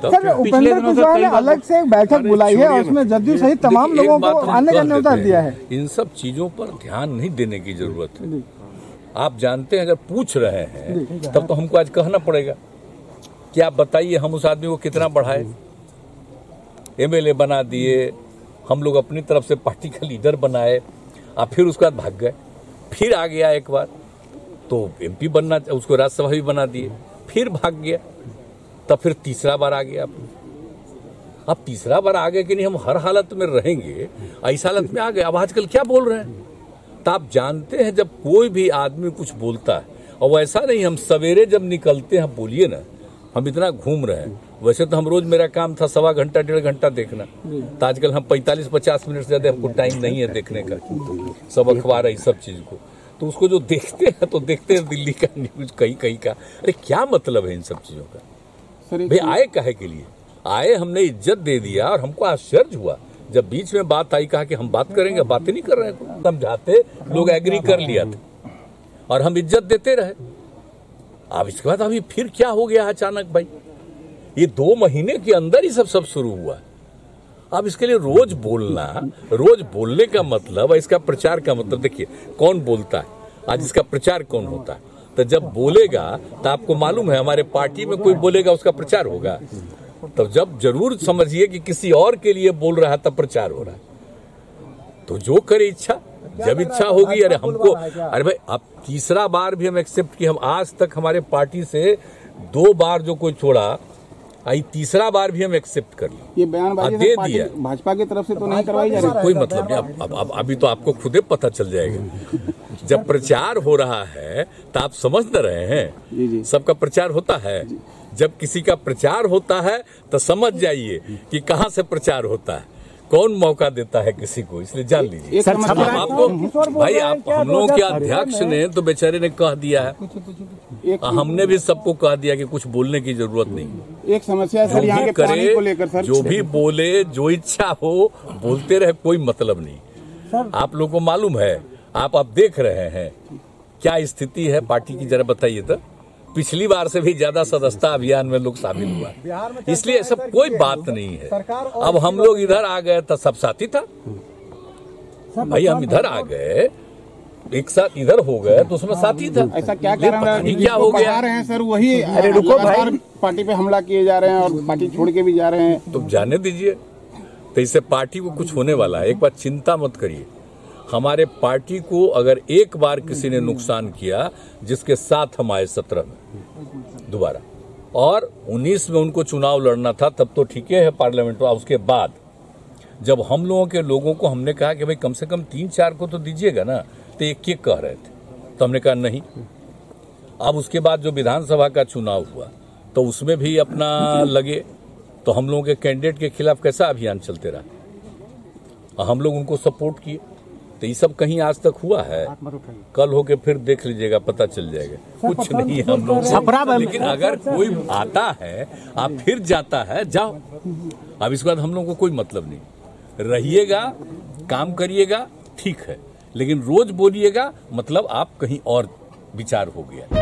Sir Upendra Kushwaha ने अलग से एक बैठक बुलाई है और उसमें जदयू सहित तमाम लोगों को आने का न्योता दिया है। इन सब चीजों पर ध्यान नहीं देने की जरूरत है। आप जानते हैं, अगर पूछ रहे हैं तब तो हमको आज कहना पड़ेगा कि आप बताइए हम उस आदमी को कितना बढ़ाए। एमएलए बना दिए, हम लोग अपनी तरफ से पार्टी का लीडर बनाए, और फिर उसके बाद भाग गए। फिर आ गया एक बार तो एमपी बनना, उसको राज्यसभा भी बना दिए, फिर भाग गया, तब फिर तीसरा बार आ गया। अब तीसरा बार आ गए कि नहीं हम हर हालत में रहेंगे, इस हालत में आ गए। अब आजकल क्या बोल रहे हैं, तो आप जानते हैं जब कोई भी आदमी कुछ बोलता है, और वैसा नहीं हम सवेरे जब निकलते हैं, बोलिए ना हम इतना घूम रहे हैं, वैसे तो हम रोज मेरा काम था 1.25 घंटा 1.5 घंटा देखना, तो आजकल हम 45-50 मिनट से ज्यादा हमको टाइम नहीं है देखने का, सब अखबार है इस सब चीज को। तो उसको जो देखते हैं तो देखते हैं दिल्ली का न्यूज, कहीं का। अरे क्या मतलब है इन सब चीजों का भाई? आए काहे के लिए आए? हमने इज्जत दे दिया और हमको आश्चर्य हुआ जब बीच में बात आई, कहा कि हम बात करेंगे, बात ही नहीं कर रहे हैं। समझाते लोग एग्री कर लिया था और हम इज्जत देते रहे। अब इसके बाद अभी फिर क्या हो गया अचानक भाई? ये 2 महीने के अंदर ही सब शुरू हुआ। अब इसके लिए रोज बोलना, रोज बोलने का मतलब, इसका प्रचार का मतलब, देखिए कौन बोलता है आज, इसका प्रचार कौन होता है? तो जब बोलेगा तो आपको मालूम है हमारे पार्टी में कोई बोलेगा उसका प्रचार होगा, तो जब जरूर समझिए कि किसी और के लिए बोल रहा है तब प्रचार हो रहा है। तो जो करे इच्छा, जब इच्छा होगी। अरे हमको, अरे भाई अब तीसरा बार भी हम एक्सेप्ट किए। हम आज तक हमारे पार्टी से 2 बार जो कोई छोड़ा, आई तीसरा बार भी हम एक्सेप्ट कर लिए। ये बयानबाजी दे दिया भाजपा की तरफ से तो नहीं करवाई जा रही, कोई मतलब नहीं। अब अभी तो आपको खुद ही पता चल जाएगा। जब प्रचार हो रहा है तो आप समझ न रहे हैं, सबका प्रचार होता है। जब किसी का प्रचार होता है तो समझ जाइए कि कहाँ से प्रचार होता है, कौन मौका देता है किसी को, इसलिए जान लीजिए। आपको भाई, आप हम लोगों के अध्यक्ष ने तो बेचारे ने कह दिया है, हमने भी सबको कह दिया कि कुछ बोलने की जरूरत नहीं। एक समस्या सर यहाँ के पानी को लेकर सर, जो भी बोले, जो इच्छा हो बोलते रहे, कोई मतलब नहीं। आप लोगों को मालूम है, आप देख रहे हैं क्या स्थिति है पार्टी की, जरा बताइए तो। पिछली बार से भी ज्यादा सदस्यता अभियान में लोग शामिल हुआ, इसलिए सब कोई बात नहीं है। अब हम लोग इधर आ गए तो सब साथी था भाई, हम इधर आ गए एक साथ इधर हो गए तो उसमें साथी था। ऐसा क्या कारण क्या हो गया रहे हैं सर? वही अरे रुको भाई, पार्टी पे हमला किए जा रहे हैं और पार्टी छोड़ के भी जा रहे हैं। तो जाने दीजिए, तो इससे पार्टी को कुछ होने वाला है। एक बार चिंता मत करिए, हमारे पार्टी को अगर एक बार किसी ने नुकसान किया, जिसके साथ हम आए 17 में दोबारा, और 19 में उनको चुनाव लड़ना था, तब तो ठीक है पार्लियामेंट में। उसके बाद जब हम लोगों के लोगों को हमने कहा कि भाई कम से कम 3-4 को तो दीजिएगा ना, तो एक कह रहे थे, तो हमने कहा नहीं। अब उसके बाद जो विधानसभा का चुनाव हुआ तो उसमें भी अपना लगे, तो हम लोगों के कैंडिडेट के खिलाफ कैसा अभियान चलते रहा, हम लोग उनको सपोर्ट किए। तो ये सब कहीं आज तक हुआ है? कल होके फिर देख लीजिएगा, पता चल जाएगा। कुछ नहीं है हम लोग। लेकिन अगर कोई आता है, आप फिर जाता है, जाओ। अब इसके बाद हम लोगों को कोई मतलब नहीं। रहिएगा, काम करिएगा, ठीक है, लेकिन रोज बोलिएगा मतलब आप कहीं और विचार हो गया।